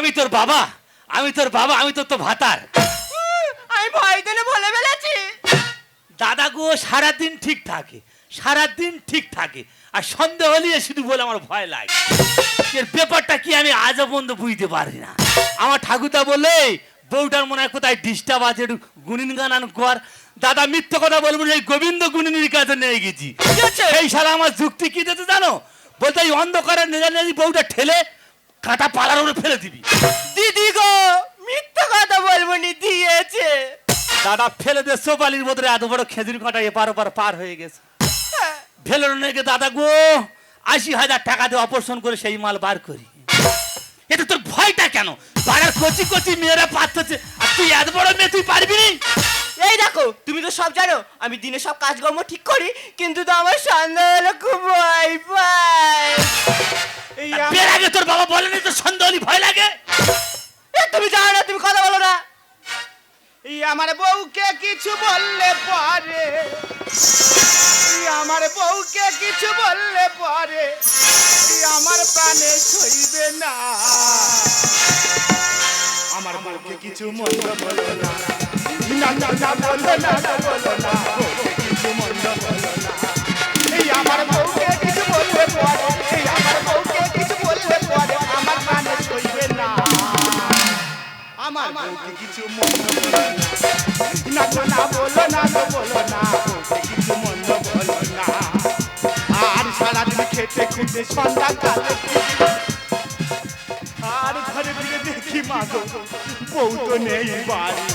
আমি তোর বাবা, আমি তোর বাবা, আমি তোর তো ভাতার। আমি ভয় দিলে বলে ফেলেছি। দাদা গো সারাদিন ঠিক থাকে, সারাদিন ঠিক থাকে, আর সন্দেহ হলে শুধু বলে আমার ভয় লাগে। এর ব্যাপারটা কি আমি আজও পর্যন্ত বুঝতে পারি না। আমার ঠাকুরদা বলে বউটার মনে হয় কোথায় ডিস্টার্ব আছে, একটু গুনিন গানান কর। দাদা মিথ্যে কথা বলবো, এই গোবিন্দ গুনিনের কাছে নিয়ে গেছি। এই শালা আমার যুক্তি কি দিতে জানো? বলতে এই অন্ধকারের নেজানেজি বউটা ঠেলে কাঁটা পালার উপরে ফেলে দিবি। দিদি গো মিথ্যা কথা বলবো নি, দিয়েছে। দাদা ফেলে দে, সোপালির বদলে এত বড় খেজুর কাঁটা এপার ওপার পার হয়ে গেছে। ফেলে নাকি দাদা গো ৮০,০০০ টাকা দিয়ে অপারেশন করে সেই মাল বার করি। এটা তোর ভয়টা কেন? পাড়ার কচি কচি মেয়েরা পাচ্ছে, আর তুই এত বড় মেয়ে তুই পারবি নি? এই দেখো তুমি তো সব জানো, আমি দিনে সব কাজকর্ম ঠিক করি, কিন্তু তো আমার সন্দেহ হলে খুব ভয় পায়। বের আগে তোর বাবা বলেনি তোর সন্দেহ হলে ভয় লাগে? তুমি জানো না, তুমি কথা বলো না। আমার বউকে কিছু বললে পরে, আমার বউকে কিছু বললে পরে আমার প্রাণে সইবে না। আমার বউকে কিছু মন্দ বলো না, না না না বলো না, বলো না, কিছু মন্দ বলো না। এই আমার বউকে কিছু বললে পরে, এই আমার বউকে কিছু বললে পরে আমার প্রাণে সইবে না। আমার বউকে কিছু মন্দ বলো না, না না বলো না, বলো না, কিছু মন্দ বলো না। আর সারাদিন খেতে খুঁজে সন্ধ্যা কালে, আর ঘরে ফিরে দেখি মা গো বউ তো নেই বাড়ি।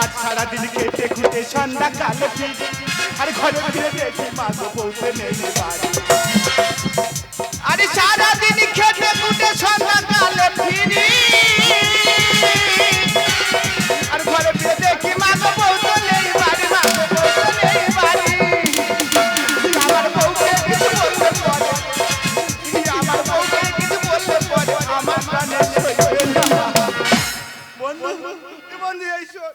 আর সারাদিন খেতে খুঁজে সন্ধ্যা কালে ফিরে, আর ঘরে ফিরে দেখি মা গো বউ তো নেই বাড়ি। আরে সারাদিন খেতে খুঁজে সন্ধ্যা কালে ফিরি, আর ঘরে ফিরে দেখি মা গো বউ তো নেই বাড়ি, মা গো বউ তো নেই বাড়ি। আমার বউকে কিছু বললে পরে, আমার বউকে কিছু বললে পরে আমার প্রাণে সইবে না। বন্ধু বন্ধু এইসব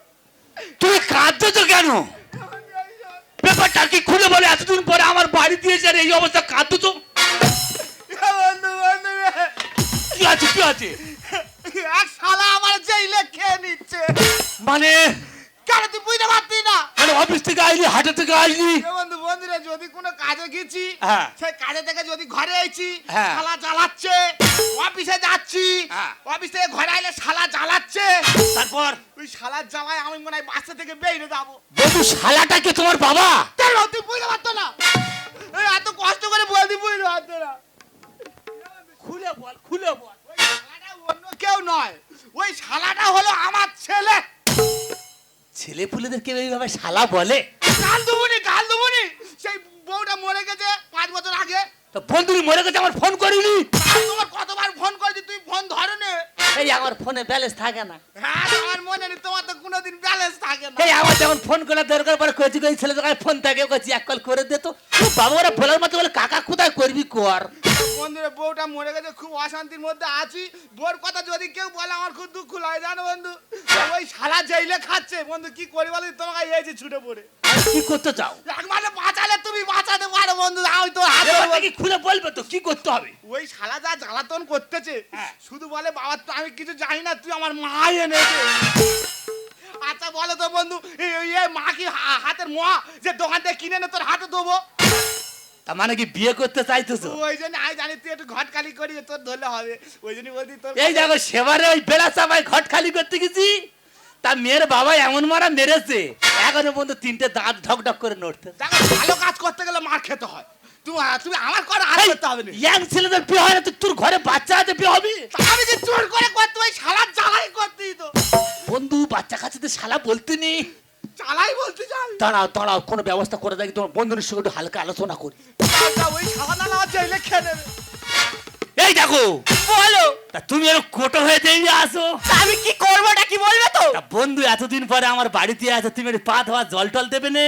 তুই কাঁদছো তো কেন? ব্যাপারটা কি খুলে বলে? এতদিন পরে আমার বাড়ি দিয়েছে আর এই অবস্থা কাঁদছো তো? বন্ধু বন্ধু কি আছে কি আছে? এক শালা আমার জেলে খেয়ে নিচ্ছে। মানে কেন তুই বুঝতে পারতি না? মানে অফিস থেকে আইলি, হাটে থেকে আইলি, বন্ধু বন্ধুরা যদি কোনো কাজে গেছি, হ্যাঁ। সেই কাজে থেকে যদি ঘরে আইছি, হ্যাঁ। শালা জ্বালাচ্ছে। অফিসে যাচ্ছি, হ্যাঁ। অফিস থেকে ঘরে আইলে শালা জ্বালাচ্ছে। তারপর ওই শালার জ্বালায় আমি মনে হয় বাসা থেকে বেরিয়ে যাবো। বন্ধু শালাটা কি তোমার বাবা? কেন তুই বুঝতে পারতো না? এই এত কষ্ট করে বলতি বুঝতে পারতো না? খুলে বল, খুলে বল। ওই শালাটা অন্য কেউ নয়, ওই শালাটা হলো আমার ছেলে। ছেলে পুলেদের কেউ এইভাবে শালা বলে? গাল দুবুনি সেই বউটা মরে গেছে 5 বছর আগে। তো বন্ধুরি মরে গেছে, আমার ফোন করিনি? আমি তোমার কতবার ফোন করেছি, তুই ফোন ধরো না। এই আমার ফোনে ব্যালেন্স থাকে না। হ্যাঁ আমার মনে নেই, তোমার তো কোনোদিন ব্যালেন্স থাকে না। এই আমার যখন ফোন করার দরকার পরে কয়েছি কই ছেলে দোকানে ফোন থাকে, কইছি এক কল করে দে তো। বাবা ওরা বলার মতো বলে কাকা কোথায় করবি কর। বন্ধুরা বউটা মরে গেছে, খুব অশান্তির মধ্যে আছি। বউর কথা যদি কেউ বলে আমার খুব দুঃখ লাগে জানো বন্ধু। ওই শালা জেলে খাচ্ছে বন্ধু, কি করি বলো? তোমাকে এই ছুটে পড়ে কি করতে চাও? একমাত্র বাঁচালে তুমি বাঁচাতে পারো বন্ধু, আমি তো হাত ব্যাপারটা কি খুলে বলবে তো কি করতে হবে? ওই শালা যা জ্বালাতন করতেছে, হ্যাঁ। শুধু বলে বাবা তো আমি কিছু জানি না, তুই আমার মা এনেছে। আচ্ছা বলো তো বন্ধু, মা কি হাতের মোয়া যে দোকান থেকে কিনে এনে তোর হাতে দেবো? তার মানে কি বিয়ে করতে চাইতেছো? ওই জন্য আমি জানি তুই একটু ঘট খালি করি, তোর ধরলে হবে। ওই জন্য বলছি তোর এই দেখো সেবারে ওই বেড়া চাপায় ঘট খালি করতে গেছি, তা মেয়ের বাবা এমন মারা মেরেছে এখনো পর্যন্ত 3টে দাঁত ঢক ঢক করে নড়তে। দেখো ভালো কাজ করতে গেলে মার খেতে হয়। তুমি আমার করে হাত করতে হবে না। ইয়াং ছেলেদের বিয়ে হয় না, তোর ঘরে বাচ্চা আছে বিয়ে হবে? আমি যে চোর করে করতে ওই শালার জ্বালাই করতেই তো। বন্ধু বাচ্চা কাচ্চাদের শালা বলতে নেই। জ্বালাই বলতে চাই। দাঁড়াও দাঁড়াও, কোনো ব্যবস্থা করে দেখি, তোমার বন্ধুদের সঙ্গে একটু হালকা আলোচনা করি। ওই শালা না জেলে খেয়ে নেবে। এই দেখো বলো তা তুমি এর কোটো হয়ে দিয়ে আসো। তা আমি কি করবো, এটা কি বলবে তো? তা বন্ধু এতদিন পরে আমার বাড়িতে আছে, তুমি একটু পা ধোয়া জল টল দেবে না?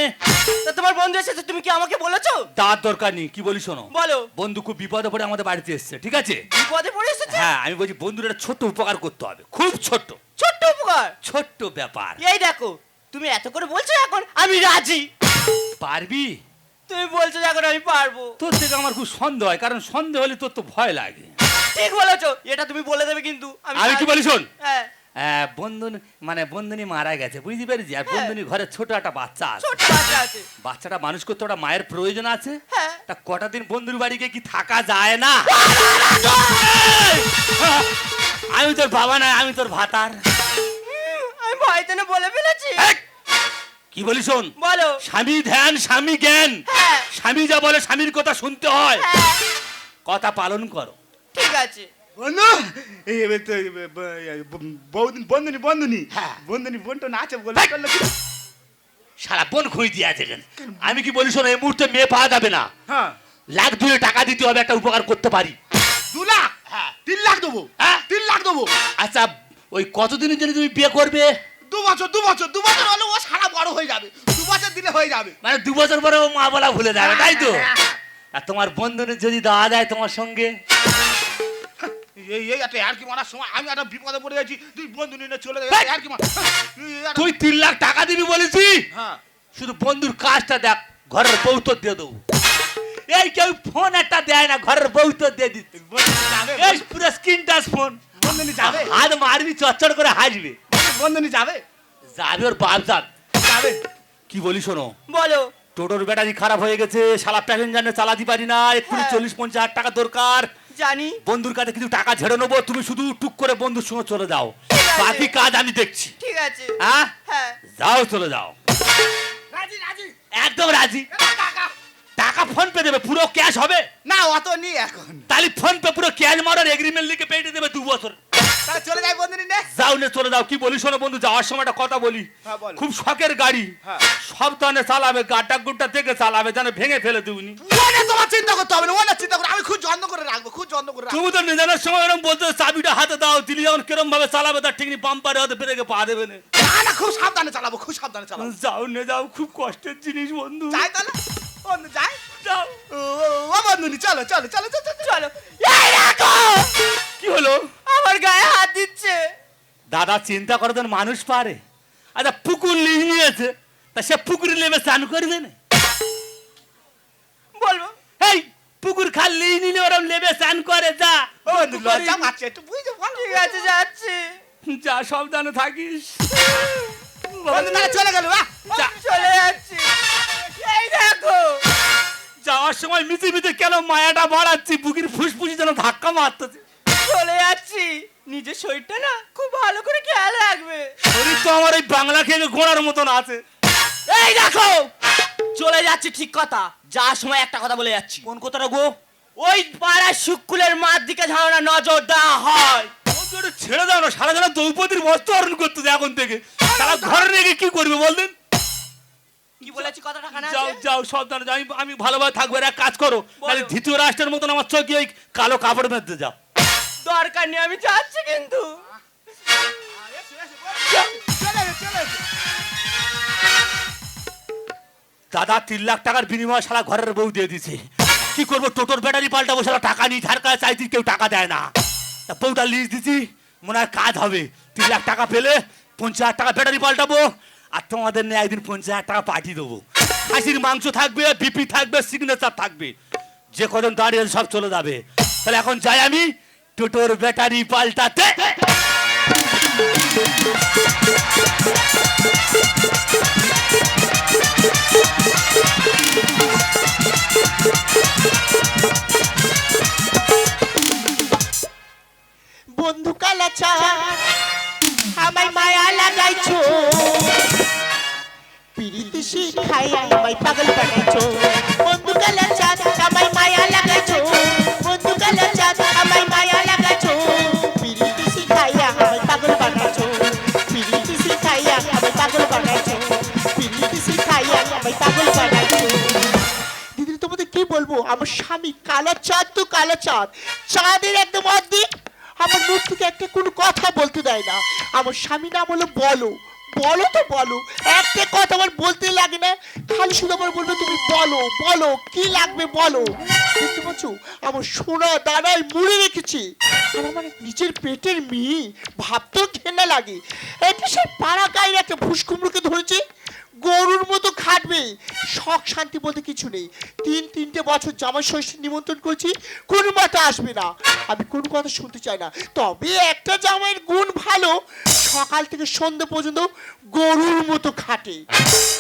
তা তোমার বন্ধু এসেছে, তুমি কি আমাকে বলেছো? তার দরকার নেই, কি বলি শোনো। বলো। বন্ধু খুব বিপদে পড়ে আমাদের বাড়িতে এসেছে, ঠিক আছে? বিপদে পড়ে এসেছে? হ্যাঁ আমি বলছি বন্ধুর একটা ছোট্ট উপকার করতে হবে, খুব ছোট্ট ছোট্ট উপকার? ছোট্ট ব্যাপার। এই দেখো তুমি এত করে বলছো, এখন আমি রাজি। পারবি? তুমি বলছো এখন আমি পারবো। তোর থেকে আমার খুব সন্দেহ হয়, কারণ সন্দেহ হলে তোর তো ভয় লাগে। ঠিক বলেছো, এটা তুমি বলে দেবে কিন্তু আমি কি বলি শোন, হ্যাঁ বন্ধুনি মানে বন্ধুনি মারা গেছে বুঝতে পেরেছি, আর বন্ধুনি ঘরে ছোট একটা বাচ্চা আছে। ছোট বাচ্চা আছে। বাচ্চাটা মানুষ করতে ওটা মায়ের প্রয়োজন আছে। হ্যাঁ। তা কটা দিন বন্ধুর বাড়ি গিয়ে কি থাকা যায় না? আমি তোর বাবা না, আমি তোর ভাতার। আমি ভয়তে না বলে ফেলেছি। এই, কি বলি শোন, বলো। স্বামী ধ্যান স্বামী জ্ঞান। হ্যাঁ। স্বামী যা বলে স্বামীর কথা শুনতে হয়, হ্যাঁ, কথা পালন করো। ঠিক আছে। বন্ধু এই এবার তো বন্ধুনি বন্ধুনি হ্যাঁ। বন্ধুনি বোনটা নাচে বলে হেই! করলো কি? সারা বোন খুঁজ দিয়ে আছে এখানে। আমি কি বলি শোন, এই মুহূর্তে মেয়ে পাওয়া যাবে না, হ্যাঁ লাখ 2 টাকা দিতে হবে, একটা উপকার করতে পারি। 2 লাখ, হ্যাঁ। 3 লাখ দেবো, হ্যাঁ? 3 লাখ দেবো। আচ্ছা, ওই কতদিনের জন্য তুমি বিয়ে করবে? 2 বছর 2 বছর 2 বছর হলে ও সারা বড় হয়ে যাবে, 2 বছর দিলে হয়ে যাবে। মানে 2 বছর পরে ও মা বলা ভুলে যাবে, তাই তো? আর তোমার বন্ধুদের যদি দেওয়া যায় তোমার সঙ্গে, এই এই একটা আর কি মারার সময় আমি একটা বিপদে পড়ে গেছি, তুই বন্ধু নিয়ে চলে হেই! যাবে আর কি মার। তুই 3 লাখ টাকা দিবি বলেছি, হ্যাঁ শুধু বন্ধুর কাজটা দেখ, ঘরের বউ তো দিয়ে দেবো। এই কেউ ফোন একটা দেয় না, ঘরের বউ তো দিয়ে দিচ্ছে। বন্ধুনি যাবে, এই পুরো স্ক্রিন টাচ ফোন, বন্ধুনি যাবে, হাত মারবি চচ্চড় করে হাসবে। বন্ধুনি যাবে যাবে ওর বাপ যান। যাবে। কি বলি শোনো, বলো। টোটোর ব্যাটারি খারাপ হয়ে গেছে, শালা প্যাসেঞ্জার চালাতে পারি না, এক্ষুনি হ্যাঁ। 40-50 হাজার টাকা দরকার। জানি। বন্ধুর কাছে কিছু টাকা ঝেড়ে নেবো, তুমি শুধু টুক করে বন্ধুর সঙ্গে চলে যাও, ঠিক আছে। বাকি কাজ আমি দেখছি। ঠিক আছে। হ্যাঁ, হ্যাঁ। যাও চলে যাও। রাজি রাজি। একদম রাজি। টাকা টাকা ফোন পে দেবে, পুরো ক্যাশ হবে? না অত নেই এখন, তাহলে ফোন পে পুরো ক্যাশ মারার এগ্রিমেন্ট লিখে পেটে দেবে 2 বছর। তাহলে চলে যাই বন্ধুনি নে। যাও নে চলে যাও। কি বলি শোনো বন্ধু, যাওয়ার সময় একটা কথা বলি, হ্যাঁ, বলো। খুব শখের গাড়ি, হ্যাঁ। সাবধানে চালাবে, গাড্ডা গুড্ডা থেকে চালাবে, যেন ভেঙে ফেলে দিবনি। ওটা তোমার চিন্তা করতে হবে না, ওটা চিন্তা করে আমি খুব যত্ন করে রাখবো, খুব যত্ন করে রাখবো। তুমি তো নিজানের সময় এরকম বলতে, চাবিটা হাতে দাও, দিলি যখন কিরম ভাবে চালাবে তার ঠিক নেই, বাম্পারে হতে ব্রেকে পা দেবে না। না না খুব সাবধানে চালাবো, খুব সাবধানে চালাবো। যাও নে যাও, খুব কষ্টের জিনিস বন্ধু। যাই তাহলে বন্ধু যাই। যাও। ও বন্ধুনি চলো চলো চলো চলো চলো। চলো। এই রাখো। কি হলো? আমার গায়ে হাত দিচ্ছে। দাদা চিন্তা করে দেন, মানুষ পারে? আচ্ছা পুকুর নিয়েছে, তা সে পুকুরে নেমে স্নান করবে না? বলবো। এই পুকুর খাল নিলে ওরম নেমে স্নান করে, যা। ও বন্ধু লজ্জা পাচ্ছে একটু, বুঝতে ভালো। ঠিক আছে, যাচ্ছি। যা, সাবধানে থাকিস। বন্ধু তাহলে চলে গেল, যা। চলে যাচ্ছি। এই দেখো। যাওয়ার সময় মিচি মিচি কেন মায়াটা বাড়াচ্ছি, বুকির ফুসফুসি যেন ধাক্কা মারতেছে। চলে যাচ্ছি। নিজের শরীরটা না খুব ভালো করে খেয়াল রাখবে। শরীর তো আমার এই বাংলা খেয়ে ঘোড়ার মতন আছে। এই দেখো, চলে যাচ্ছি ঠিক কথা, যাওয়ার সময় একটা কথা বলে যাচ্ছি। কোন কথাটা গো? ওই পাড়ার শুকুলের মার দিকে ঝাড়া নজর দেওয়া হয়। ওকে ওটা ছেড়ে দাও না, সারা যেন দ্রৌপদীর বস্ত্র হরণ করতেছে এখন থেকে। তারা ঘরে রেখে কি করবে বলতেন? কি বলেছি কথাটা কানে যাও আছে? যাও সাবধানে যাও, আমি ভালোভাবে থাকবো। আর এক কাজ করো, তাহলে দ্বিতীয় রাষ্ট্রের মতন আমার চোখে ওই কালো কাপড় বেঁধে যাও। দরকার নেই, আমি যাচ্ছি কিন্তু। দাদা 3 লাখ টাকার বিনিময়ে সারা ঘরের বউ দিয়ে দিছে। কি করবো, টোটোর ব্যাটারি পাল্টাবো, সারা টাকা নিয়ে ধার কাছে চাইছি, কেউ টাকা দেয় না। তা বউটা লিজ দিছি, মনে হয় কাজ হবে। 3 লাখ টাকা পেলে 50,000 টাকা ব্যাটারি পাল্টাবো, আর তোমাদের নিয়ে একদিন 50,000 টাকা পাঠিয়ে দেবো। খাসির মাংস থাকবে, বিপি থাকবে, সিগনেচার থাকবে, যে কজন দাঁড়িয়ে আছে সব চলে যাবে। তাহলে এখন যাই আমি টোটোর ব্যাটারি পাল্টাতে। বন্ধু কালাচার আমায় মায়া লাগাইছো, পিরিতি শিখাই আমায় পাগল বানাইছো। বন্ধু কালাচার আমায় মায়া লাগাইছো, বন্ধু কালাচার আমায় মায়া লাগাইছো, পিরিতি শিখাই আমায় পাগল বানাইছো, পিরিতি শিখাই আমায় পাগল বানাইছো, পিরিতি শিখাই আমায় পাগল বানাইছো। দিদি তোমাদের কি বলবো, আমার স্বামী কালো চাঁদ তো কালো চাঁদ, চাঁদের একদম অর্ধেক। আমার মুখ থেকে একটা কোনো কথা বলতে দেয় না। আমার স্বামী নাম হলো বলো, বলো তো বলো, একটা কথা আমার বলতে লাগে না, খালি শুধু আমার বলবে তুমি বলো বলো, কি লাগবে বলো। দেখতে পাচ্ছ আমার সোনা দানায় মুড়ে রেখেছি, আর আমার নিজের পেটের মেয়ে ভাবতেও ঘেন্না লাগে। এটা সেই পাড়া গায়ের একটা ভুসকুমড়োকে ধরেছে, গরুর মতো খাটবে। শখ শান্তি বলতে কিছু নেই। 3 বছর জামাই ষষ্ঠী নিমন্ত্রণ করছি, কোনো মতে আসবে না। আমি কোনো কথা শুনতে চাই না। তবে একটা জামাইয়ের গুণ ভালো, সকাল থেকে সন্ধ্যা পর্যন্ত গরুর মতো খাটে,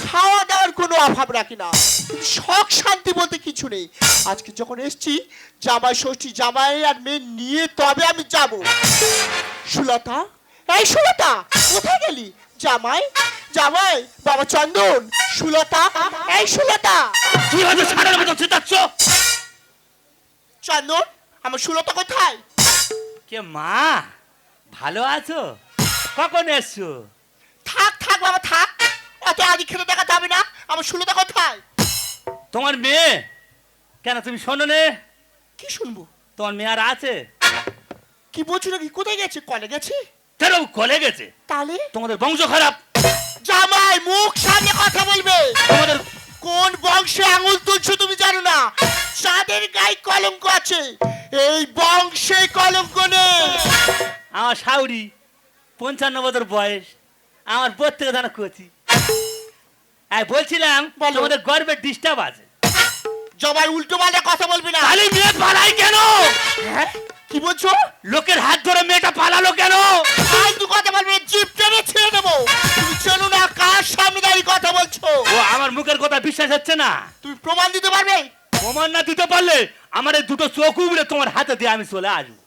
খাওয়া দাওয়ার কোনো অভাব রাখে না। কিন্তু শখ শান্তি বলতে কিছু নেই। আজকে যখন এসছি জামাই ষষ্ঠী, জামাই আর মেয়ে নিয়ে তবে আমি যাব। সুলতা, এই সুলতা, কোথায় গেলি? জামাই, জামাই, বাবা চন্দন, সুলতা, এই সুলতা। তুই হয়তো সারার মতো চেতাচ্ছ। চন্দন, আমার সুলতা কোথায়? কে মা, ভালো আছো? কখন এসছো? থাক থাক বাবা থাক, অত আদি খেতে দেখা যাবে না। আমার সুলতা কোথায়? তোমার মেয়ে কেন, তুমি শোনো নে? কি শুনবো? তোমার মেয়ে আর আছে? কি বলছো নাকি? কোথায় গেছে? কলে গেছে? কেন কলে গেছে? তাহলে তোমাদের বংশ খারাপ। জামাই, মুখ সামনে কথা বলবে। তোমাদের কোন বংশে আঙুল তুলছো তুমি জানো না? যাদের গায়ে কলঙ্ক আছে, এই বংশে কলঙ্ক নেই। আমার শাউরি 55 বছর বয়স, আমার বোধ থেকে দানা করছি। বলছিলাম বলো। তোমাদের গর্বের ডিস্টার্ব আছে। জবাই উল্টো পাল্টা কথা বলবি না। তাহলে মেয়ে পালাই কেন? হ্যাঁ? কি বলছো? লোকের হাত ধরে মেয়েটা পালালো কেন? ফালতু কথা বলবে, জিভ টেনে ছেড়ে দেবো। তুমি চেনো না কার সামনে দাঁড়িয়ে কথা বলছো। ও আমার মুখের কথা বিশ্বাস হচ্ছে না? তুমি প্রমাণ দিতে পারবে? প্রমাণ না দিতে পারলে আমার এই দুটো চোখ উবড়ে তোমার হাতে দিয়ে আমি চলে আসবো।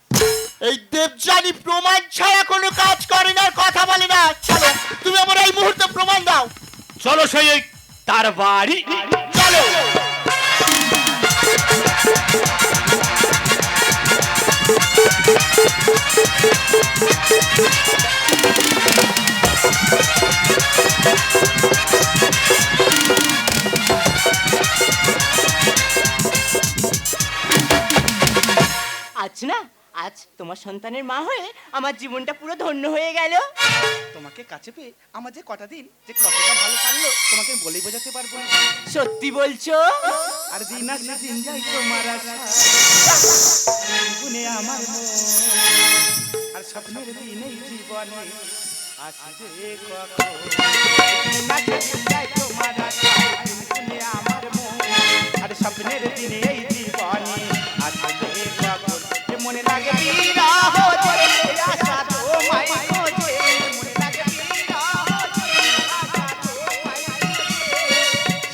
এই দেবযানী প্রমাণ ছাড়া কোনো কাজ করে না, আর কথা বলে না। চলো, তুমি আমার এই মুহূর্তে প্রমাণ দাও। চলো সেই তার বাড়ি চলো। আজ না, আজ তোমার সন্তানের মা হয়ে আমার জীবনটা পুরো ধন্য হয়ে গেল। তোমাকে কাছে পেয়ে আমার যে কটা দিন যে কতটা ভালো কাটলো তোমাকে বলেই বোঝাতে পারবো না। সত্যি বলছো? আর দিন আসে দিন যাই তোমার আশা, গুনে আমার মন, আর স্বপ্নের দিন এই জীবনে আসবে কখন। দিন আসে দিন যাই তোমার আশা, গুনে আমার মন, আর স্বপ্নের দিন এই জীবনে আসবে কখন। এ মনে লাগে বিরহ জলে আশা তোমায় খোঁজে, মনে লাগে বিরহ জলে আশা তোমায় খোঁজে।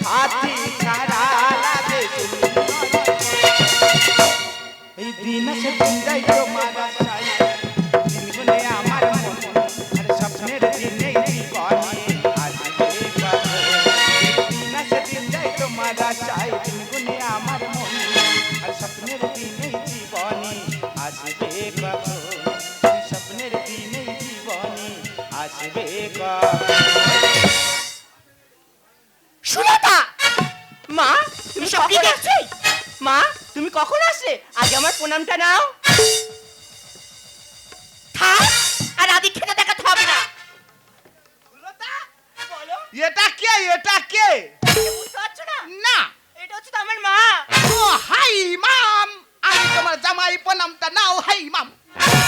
সাথী ছাড়া লাগে এই দিন আসে দিন যাই তোমার আশায়, দিন গুনে আমার মন, আর স্বপ্নের দিন এই জীবনে আসবে কখন। দিন আসে দিন যাই তোমার আশায়, দিন গুনে আমার মন, আর স্বপ্নের দিন এই জীবনে আসবে কখন। স্বপ্নের দিন এই জীবনে আসবে কখন। সুলতা, মা, তুমি সব কি কখন দেখছি? মা, তুমি কখন আসলে? আগে আমার প্রণামটা নাও। থাক, আর আদি খেতে দেখাতে হবে না। বলো, এটা কে? এটা কে? এটা বুঝতে পারছো না? না। এটা হচ্ছে তো আমার মা। ও হাই মাম, আমি তোমার জামাই, প্রণামটা নাও। হাই মাম।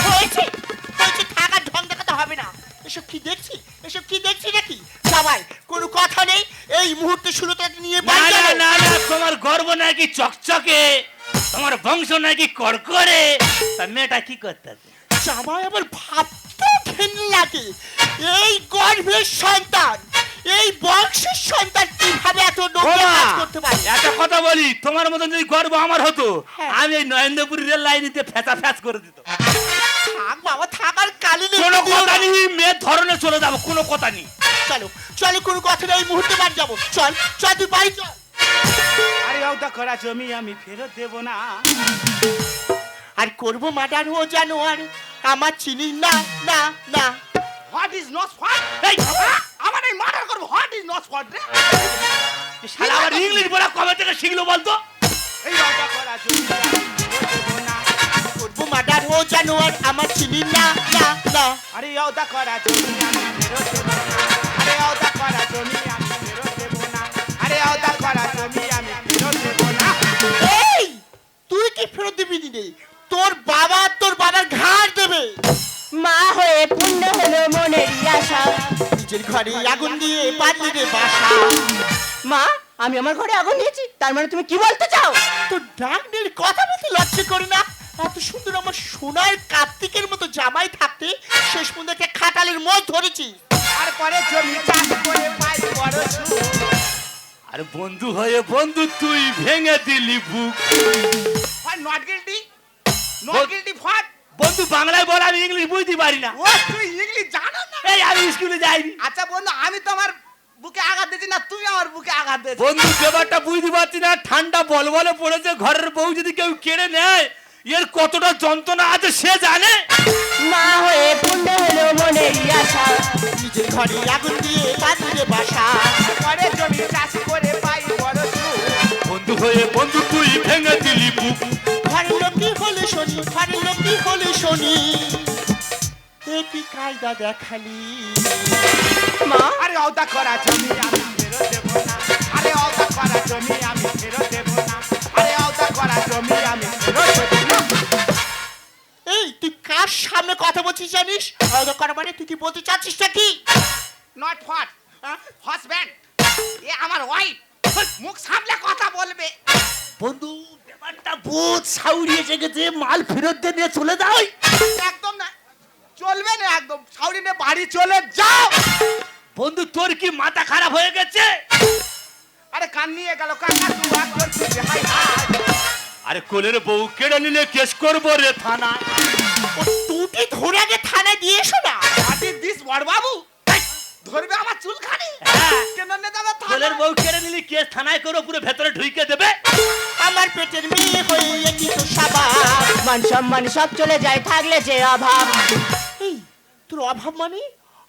হয়েছে হয়েছে, থাক, আর ঢং দেখাতে হবে না। এসব কি দেখছি? এসব কি দেখছি নাকি? জামাই, কোনো কথা নেই। এই মুহূর্তে সুলতাকে নিয়ে না বাড়ি না যাবো। না না, তোমার গর্ব নাকি চকচকে, তোমার বংশ নাকি কড়কড়ে, তা মেয়েটা কি করতেছে? জামাই আমার ভাবতে ঘেন্না লাগে। এই গর্ভের সন্তান, এই বংশের সন্তান কিভাবে এত নোংরা কাজ করতে পারে? একটা কথা বলি, তোমার মতন যদি গর্ব আমার হতো, হ্যাঁ। আমি এই নরেন্দ্রপুর রেল লাইনিতে ফেঁচা ফ্যাচ করে দিত। থাক বাবা, থাক, আর কালি নেই। কোনো কথা নেই, মেয়ের ধরনে চলে যাবো, কোনো কথা নেই। চলো চলো, কোনো কথা নেই, এই মুহূর্তে বাড়ি যাবো। চল চল, তুই বাড়ি চল। আরে ওটা করা জমি আমি ফেরত দেব না। আর করবো মার্ডার ও জানোয়ার, আমার চিনি না না না। What is not what? এই আমার এই মার্ডার করব। হোয়াট ইজ নট হোয়াট রে? শালা আবার ইংলিশ বলা কবে থেকে শিখলো বলতো? এই ওটা করা জমি আমি ফেরত দেব না। করবো মার্ডার ও জানোয়ার, আমার চিনি না না না। আরে ওটা করা জমি আমি ফেরত দেব না। আরে ওটা করা জমি আমি ফেরত দেব না। আরে ওটা করা জমি আমি ফেরত দেব না। এই, তুই কি ফেরত দিবি নি? তোর বাবা তোর বাবার ঘাড় দেবে। মা হয়ে পূর্ণ হলো মনের আশা। নিজের ঘরে আগুন দিয়ে পারলি রে বাসা। মা আমি আমার ঘরে আগুন দিয়েছি, তার মানে তুমি কি বলতে চাও? তো ডাক নিয়ে কথা বলতে লজ্জা করে না? এত সুন্দর আমার সোনার কার্তিকের মতো জামাই থাকতে শেষ পর্যন্ত একটা খাটালের মোষ ধরেছি। তারপরে জমি চাষ করে পাই বড় সুখ। আর বন্ধু হয়ে বন্ধু তুই ভেঙে দিলি বুক। হয় নট গিল্টি, নট গিল্টি ফট। বন্ধু বাংলায় বল, আমি ইংলিশ বুঝতে পারি না। ও তুই ইংলিশ জানো না? এই আমি স্কুলে যাইনি। আচ্ছা বন্ধু, আমি তোমার বুকে আঘাত দিয়েছি না তুমি আমার বুকে আঘাত দিয়েছো? বন্ধু ব্যাপারটা বুঝতে পারছি না, ঠান্ডা বল বলে পড়েছে, ঘরের বউ যদি কেউ কেড়ে নেয় এর কতটা যন্ত্রণা আছে সে জানে। মা হয়ে পূর্ণ হলো মনেরই আশা, নিজের ঘরে আগুন দিয়ে বাঁধিয়ে বাসা। পরে জমি চাষ করে পাই বড় সুখ। বন্ধু হয়ে বন্ধু তুই ভেঙে দিলি বুক। ঘরের লোকই হলে শনি, ঘরের লোকই হলে শনি, একই কায়দা দেখালি। মা আরে অদা করা জমি আমি ফেরত দেব না। আরে অদা করা জমি আমি ফেরত দেব না। আরে অদা করা জমি আমি ফেরত দেব না। এই তুই কার সামনে কথা বলছিস জানিস? আলাদা করা মানে তুই কি বলতে চাচ্ছিস নাকি? নট ফট, হাজব্যান্ড। এ আমার ওয়াইফ, মুখ সামলে কথা বলবে। বন্ধু ব্যাপারটা বহুত সাউরিয়ে জেগেছে, মাল ফেরত দিয়ে নিয়ে চলে যাও। একদম না, চলবে না একদম। সাউরি নিয়ে বাড়ি চলে যাও। বন্ধু তোর কি মাথা খারাপ হয়ে গেছে? আরে কান নিয়ে গেল কাকা তুই আর করছিস রে, হাই হাই। আরে কোলের বউ কেড়ে নিলে কেস করবো রে থানায়। ও টুটি ধরে আগে থানায় দিয়ে এসো না। আদি দিস বড় বাবু ধরবে আমার চুলখানি। হ্যাঁ। কেন নে যাবে কোলের থানায়? বউ কেড়ে নিলে কেস থানায় করে পুরো ভেতরে ঢুকে দেবে। আমার পেটের মেয়ে হয়ে কি তো স্বভাব। মান সম্মান সব চলে যায় থাকলে যে অভাব। এই তোর অভাব মানে?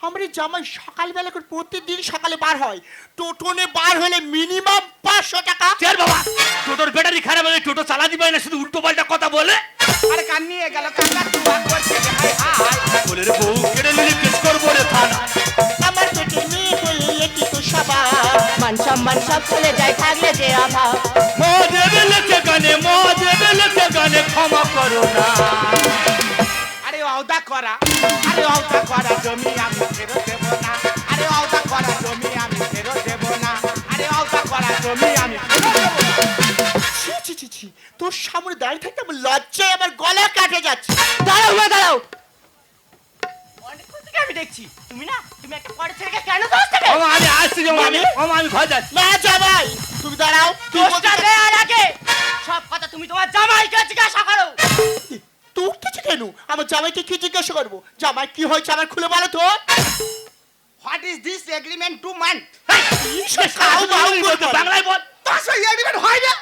আমার এই জামাই সকালবেলা করে প্রতিদিন সকালে বার হয়, টোটোনে বার হলে মিনিমাম 500 টাকা। চেয়ার বাবা, টোটোর ব্যাটারি খারাপ হলে টোটো চালাতে পারে না, শুধু উল্টো পাল্টা কথা বলে। আরে কান নিয়ে গেল কাকা তুই আর করছিস রে, হাই হাই। কোলের বউ কেড়ে নিলে কেস করবো রে থানায়। আমার পেটের মেয়ে হয়ে কি তো স্বভাব। মান সম্মান সব চলে যায় থাকলে যে অভাব। মো দেবে লেখে গানে, মো দেবে লেখে গানে, ক্ষমা করো না। আরে অদা করা, আরে অদা করা জমি আমি ফেরত দেব না। আরে অদা করা জমি আমি ফেরত দেব না। আরে অদা করা জমি আমি ফেরত দেব না। ছি ছি ছি ছি, তোর সামনে দাঁড়িয়ে থাকতে আমার লজ্জায় আমার গলা কাটে যাচ্ছে। দাঁড়াও মা দাঁড়াও, অনেকক্ষণ থেকে আমি দেখছি তুমি না, তুমি একটা পরে ছেলেকে কেন দোষ দেবে? ওমা আমি আসছি যে আমি ঘর যাচ্ছি। না জামাই তুমি দাঁড়াও। তুই দোষটা দেওয়ার আগে সব কথা তুমি তোমার জামাইকে জিজ্ঞাসা করো। তোর কিছু কেন? আমার জামাইকে কি জিজ্ঞাসা করবো? জামাই কি হয়েছে আমার খুলে বলো তো। What is this agreement to mean? বাংলায় বল। তোর সঙ্গে এগ্রিমেন্ট হয় না?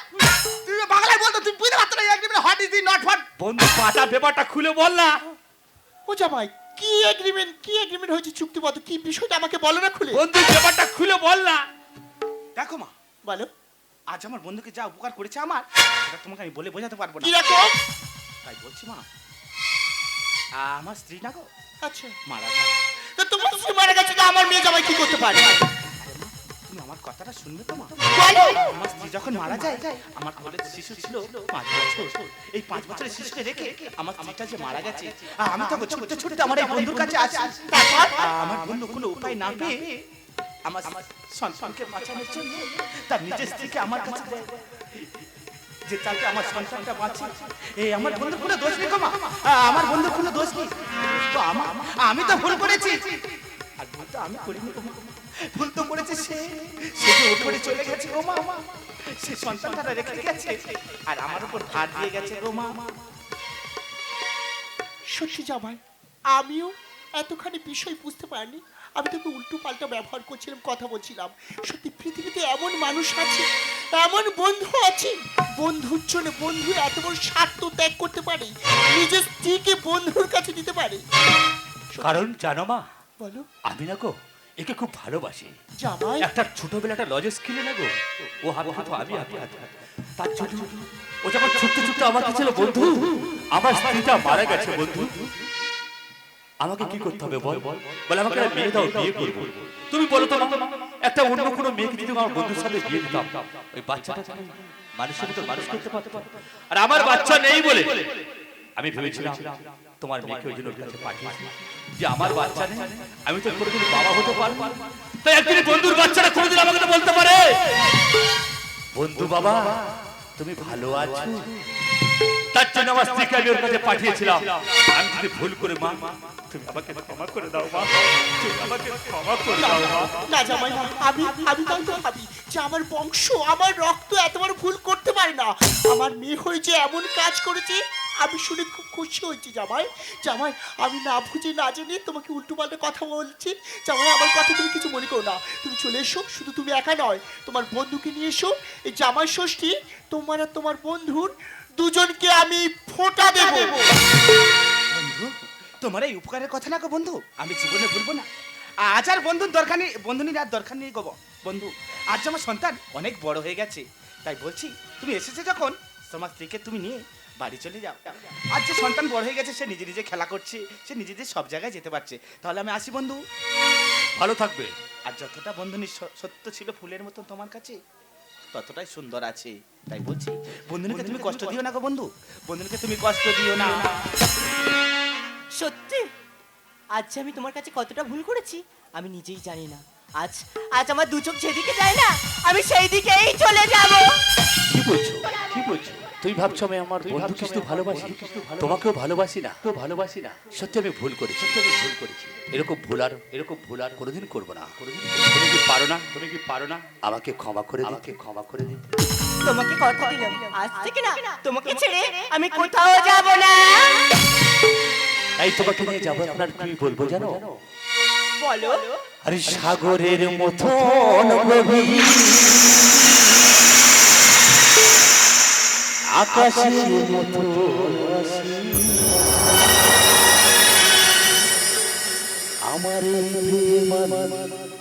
তুই বাংলায় বলতো, তুই বুঝতে পারতো না agreement what is the not what. বন্ধু পাটা পেপারটা খুলে বল না। ও জামাই কি এগ্রিমেন্ট হয়েছে চুক্তিবদ্ধ, কি বিষয়টা আমাকে বলো না খুলে। বন্ধু পেপারটা খুলে বল না। দেখো মা, বলো আজ আমার বন্ধুকে যা উপকার করেছে আমার, সেটা তোমাকে আমি বলে বোঝাতে পারবো না। কি রকম? তাই বলছি মা, আমার স্ত্রী না গো আচ্ছা মারা যায়। তো তোমার স্ত্রী মারা গেছে, তো আমার মেয়ে জামাই কি করতে পারে? তুমি আমার কথাটা শুনবে তো মা? বলো। আমার স্ত্রী যখন মারা যায়, আমার কোলে শিশু ছিল 5 বছর। এই 5 বছরের শিশুকে রেখে আমার স্ত্রীটা যে মারা গেছে, আমি তখন ছুটতে ছুটতে আমার এই বন্ধুর কাছে আসি। তারপর আমার বন্ধু কোনো উপায় না পেয়ে আমার সন্তানকে বাঁচানোর জন্য তার নিজের স্ত্রীকে আমার কাছে দেয়, যে তাকে আমার সন্তানটা বাঁচে। এই আমার বন্ধুর কোনো দোষ নেই গো মা, আমার বন্ধুর কোনো দোষ নেই। তো আমি তো ভুল করেছি, আর ভুল তো আমি করিনি গো মা। ভুল তো করেছে সে যে উপরে চলে গেছে গো মা। সে সন্তানটা রেখে গেছে আর আমার উপর ভার দিয়ে গেছে গো মা। সত্যি জামাই, আমিও এতখানি বিষয় বুঝতে পারিনি। আমি তোকে উল্টো পাল্টা ব্যবহার করছিলাম, কথা বলছিলাম। সত্যি পৃথিবীতে এমন মানুষ আছে, এমন বন্ধু আছে, বন্ধুর জন্য বন্ধু এত বড় স্বার্থ ত্যাগ করতে পারে, নিজের স্ত্রীকে বন্ধুর কাছে দিতে পারে। কারণ জানো মা, বলো আমি না গো একে খুব ভালোবাসি। জামাই, একটা ছোটবেলা একটা লজেস কিনে না গো, ও হাতে হাতে আমি হাতে হাতে। তার জন্য ও যখন ছুটতে ছুটতে আমার কাছে ছিল, বন্ধু আমার স্ত্রীটা মারা গেছে বন্ধু, আমাকে কি করতে হবে বল? বলে আমাকে একটা মেয়ে দাও, বিয়ে করবো। তুমি বলো তো মা, একটা অন্য কোনো মেয়েকে যদি আমার বন্ধুর সাথে বিয়ে দিতাম, ওই বাচ্চাটা মানুষের মতো মানুষ করতে পারতো। আর আমার বাচ্চা নেই বলে আমি ভেবেছিলাম তোমার মেয়েকে ওই জন্য ওর কাছে পাঠিয়েছি যে আমার বাচ্চা নেই, আমি তো কোনোদিন বাবা হতে পারবো না। তাই একদিন বন্ধুর বাচ্চাটা কোনোদিন আমাকে তো বলতে পারে, বন্ধু বাবা তুমি ভালো আছো? তার জন্য আমার স্ত্রীকে আমি ওর কাছে পাঠিয়েছিলাম। আমি যদি ভুল করে মা, তুমি আমাকে ক্ষমা করে দাও মা, তুমি আমাকে ক্ষমা করে দাও মা। না জামাই না, আমি তাই তো ভাবি যে আমার বংশ আমার রক্ত এত বড় ভুল করতে পারে না। আমার মেয়ে হয়ে যে এমন কাজ করেছে আমি শুনে খুব খুশি হয়েছি জামাই। জামাই আমি না বুঝে না জেনে তোমাকে উল্টো পাল্টা কথা বলছি। জামাই আমার কথা তুমি কিছু মনে করো না, তুমি চলে এসো। শুধু তুমি একা নয়, তোমার বন্ধুকে নিয়ে এসো। এই জামাই ষষ্ঠী তোমার আর তোমার বন্ধুর দুজনকে আমি ফোঁটা দেবো। বন্ধু, তোমার এই উপকারের কথা না গো বন্ধু, আমি জীবনে ভুলবো না। আজ আর বন্ধুর দরকার নেই, বন্ধুনির আর দরকার নেই গো বন্ধু। আজ আমার সন্তান অনেক বড় হয়ে গেছে, তাই বলছি তুমি এসেছে যখন তোমার স্ত্রীকে তুমি নিয়ে বাড়ি চলে যাও। আজ যে সন্তান বড় হয়ে গেছে, সে নিজে নিজে খেলা করছে, সে নিজে নিজে সব জায়গায় যেতে পারছে। তাহলে আমি আসি বন্ধু। ভালো থাকবে। আর যতটা বন্ধুনির সত্য ছিল ফুলের মতো তোমার কাছে, ততটাই সুন্দর আছে। তাই বলছি বন্ধুনিকে তুমি কষ্ট দিও না গো বন্ধু, বন্ধুনিকে তুমি কষ্ট দিও না। সত্যি আজ যে আমি তোমার কাছে কতটা ভুল করেছি আমি নিজেই জানি না। আজ আজ আমার দু চোখ যেদিকে যায় না আমি সেই দিকেই চলে যাব। কি বলছো, কি বলছো? তুমি ভাবছো আমি আমার বন্ধুকে শুধু ভালোবাসি, তোমাকেও ভালোবাসি না? তো ভালোবাসি না, সত্যি আমি ভুল করেছি, সত্যি আমি ভুল করেছি। এরকম ভুল আর কোনোদিন করবো না, কোনোদিন। তুমি কি পারো না, তুমি কি পারো না আমাকে ক্ষমা করে দিতে, আমাকে ক্ষমা করে দিতে? তোমাকে কথা দিলাম আজ থেকে না তোমাকে ছেড়ে আমি কোথাও যাব না। এই তোমাকে নিয়ে যাবো, আপনার কি বলবো জানো? বলো। আরে সাগরের মতন গভীর, আকাশের মতন অসীম, আমার এই প্রেম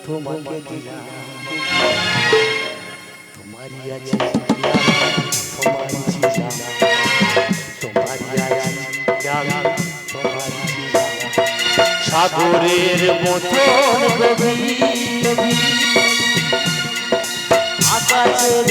তোমাকে দিলাম, তোমারই আছে তোমারই ছিলাম, তোমারই আছে তোমারই ছিলাম। সাগরের মতন গভীর, আকাশের